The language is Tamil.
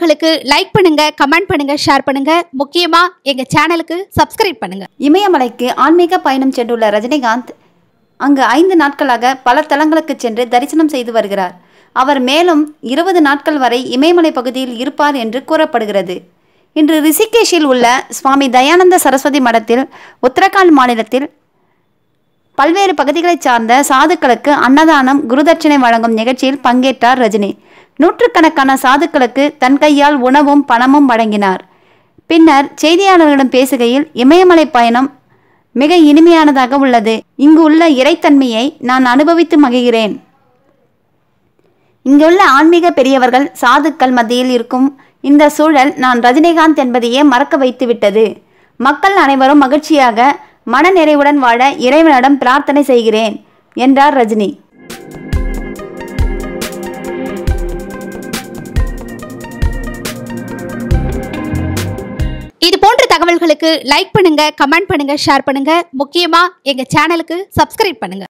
தகவல்களுக்கு லைக் பண்ணுங்க, கமெண்ட் பண்ணுங்க, ஷேர் பண்ணுங்க. முக்கியமா எங்க சேனலுக்கு சப்ஸ்கிரைப் பண்ணுங்க. இமயமலைக்கு ஆன்மீக பயணம் சென்றுள்ள ரஜினிகாந்த் அங்கு 5 நாட்களாக பல தலங்களுக்கு சென்று தரிசனம் செய்து வருகிறார். அவர் மேலும் 20 நாட்கள் வரை இமயமலை பகுதியில் இருப்பார் என்று கூறப்படுகிறது. இன்று ரிஷிகேஷில் உள்ள சுவாமி தயானந்த சரஸ்வதி மடத்தில் உத்தரகாண்ட் மாநிலத்தில் பல்வேறு பகுதிகளைச் சார்ந்த சாதுக்களுக்கு அன்னதானம், குருதட்சணை வழங்கும் நிகழ்ச்சியில் பங்கேற்றார் ரஜினி. நூற்றுக்கணக்கான சாதுக்களுக்கு தன் கையால் உணவும் பணமும் வழங்கினார். பின்னர் செய்தியாளர்களிடம் பேசுகையில், இமயமலை பயணம் மிக இனிமையானதாக உள்ளது. இங்கு உள்ள இறைத்தன்மையை நான் அனுபவித்து மகிழ்கிறேன். இங்குள்ள ஆன்மீக பெரியவர்கள், சாதுக்கள் மத்தியில் இருக்கும் இந்த சூழல் நான் ரஜினிகாந்த் என்பதையே மறக்க வைத்துவிட்டது. மக்கள் அனைவரும் மகிழ்ச்சியாக மன நிறைவுடன் வாழ இறைவனிடம் பிரார்த்தனை செய்கிறேன் என்றார் ரஜினி. இது போன்ற தகவல்களுக்கு லைக் பண்ணுங்க, கமெண்ட் பண்ணுங்க, ஷேர் பண்ணுங்க. முக்கியமா எங்க சேனலுக்கு சப்ஸ்கிரைப் பண்ணுங்க.